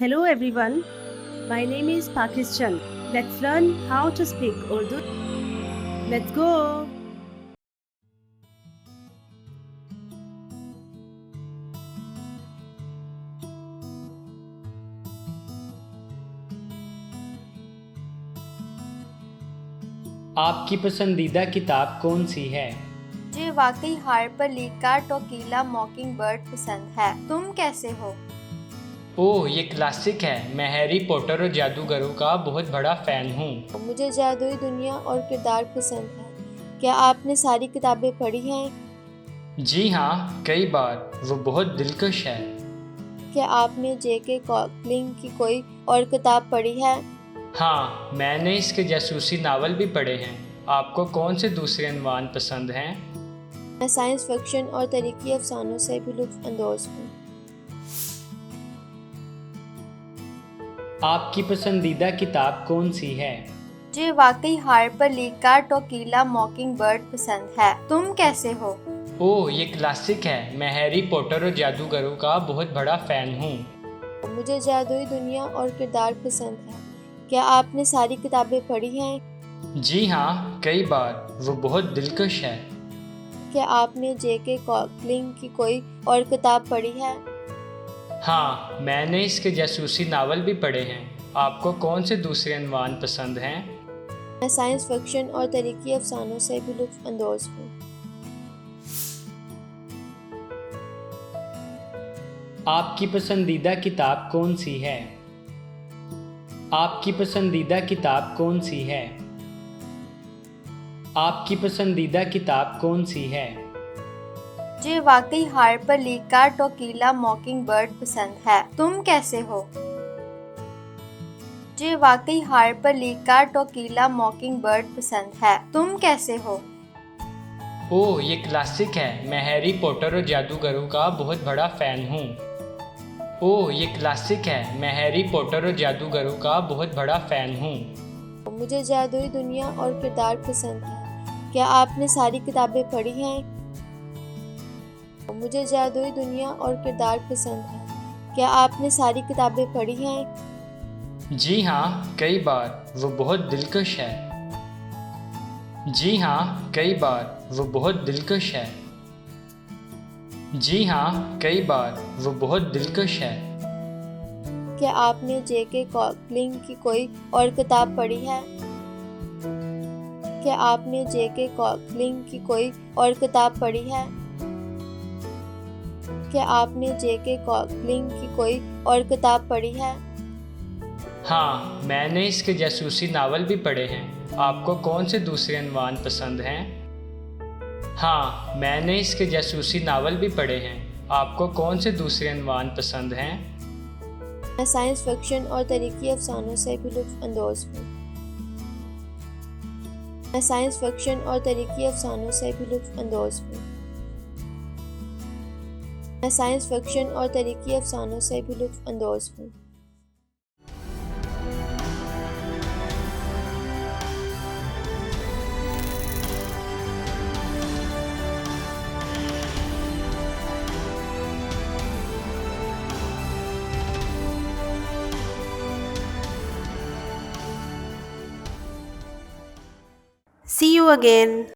Hello everyone, my name is Pakistan. Let's learn how to speak Urdu. Let's go! आपकी पसंदीदा किताब कौन सी है? मुझे वाकई हार्पर ली का टोकीला मॉकिंग बर्ड पसंद है। तुम कैसे हो? ओह, ये क्लासिक है। मैं हैरी पॉटर और जादूगरों का बहुत बड़ा फ़ैन हूँ। मुझे जादुई दुनिया और किरदार पसंद है। क्या आपने सारी किताबें पढ़ी हैं? जी हाँ, कई बार। वो बहुत दिलकश है। क्या आपने जेके कॉलिंग की कोई और किताब पढ़ी है? हाँ, मैंने इसके जासूसी नावल भी पढ़े हैं। आपको कौन से दूसरे अनवान पसंद हैं? मैं साइंस फिक्शन और तरीकी अफसानों से भी लुत्फ अंदोज हूँ। आपकी पसंदीदा किताब कौन सी है? मुझे वाकई हार्पर ली का टोकीला मॉकिंग बर्ड पसंद है। तुम कैसे हो? ओह, ये क्लासिक है। मैं हैरी पॉटर और जादूगरों का बहुत बड़ा फ़ैन हूँ। मुझे जादुई दुनिया और किरदार पसंद है। क्या आपने सारी किताबें पढ़ी हैं? जी हाँ, कई बार। वो बहुत दिलकश है। क्या आपने जेके कॉलिंग की कोई और किताब पढ़ी है? हाँ, मैंने इसके जासूसी नावल भी पढ़े हैं। आपको कौन से दूसरे अनवान पसंद हैं? मैं साइंस फिक्शन और तरीकी अफसानों से भी लुत्फ अंदोज हूँ। आपकी पसंदीदा किताब कौन सी है? आपकी पसंदीदा किताब कौन सी है? आपकी पसंदीदा किताब कौन सी है? मुझे वाकई हार्पर ली का टोकीला मॉकिंग बर्ड पसंद है। तुम कैसे हो? मुझे वाकई हार्पर ली का टोकीला मॉकिंग बर्ड पसंद है। तुम कैसे हो? ओह, ये क्लासिक है। मैं हैरी पॉटर और जादूगरों का बहुत बड़ा फ़ैन हूँ। ओह, ये क्लासिक है। मैं हैरी पॉटर और जादूगरों का बहुत बड़ा फ़ैन हूँ। मुझे जादुई दुनिया और किरदार पसंद है। क्या आपने सारी किताबें पढ़ी हैं? मुझे जादुई दुनिया और किरदार पसंद है। क्या आपने सारी किताबें पढ़ी हैं? जी हाँ, कई बार। वो बहुत दिलकश है। जी हाँ, कई बार। वो बहुत दिलकश है। जी हाँ, कई बार। वो बहुत दिलकश है। क्या आपने जेके कॉलिंग की कोई और किताब पढ़ी है? क्या आपने जेके कॉलिंग की कोई और किताब पढ़ी है? क्या आपने जेके कॉलिंग की कोई और किताब पढ़ी है? हाँ, मैंने इसके जासूसी नावल भी पढ़े हैं। आपको कौन से दूसरे अनवान पसंद हैं? हाँ, मैंने इसके जासूसी नावल भी पढ़े हैं। आपको कौन से दूसरे अनवान पसंद हैं? मैं साइंस फिक्शन और तरीकी अफसानों से भी लुत्फ अंदोज हूँ। मैं साइंस फिक्शन और तरीकी अफसानों से भी लुत्फ अंदोज हूँ। मैं साइंस फिक्शन और तरीकी अफसानों से भी लुत्फ अंदोज हूँ। See you again.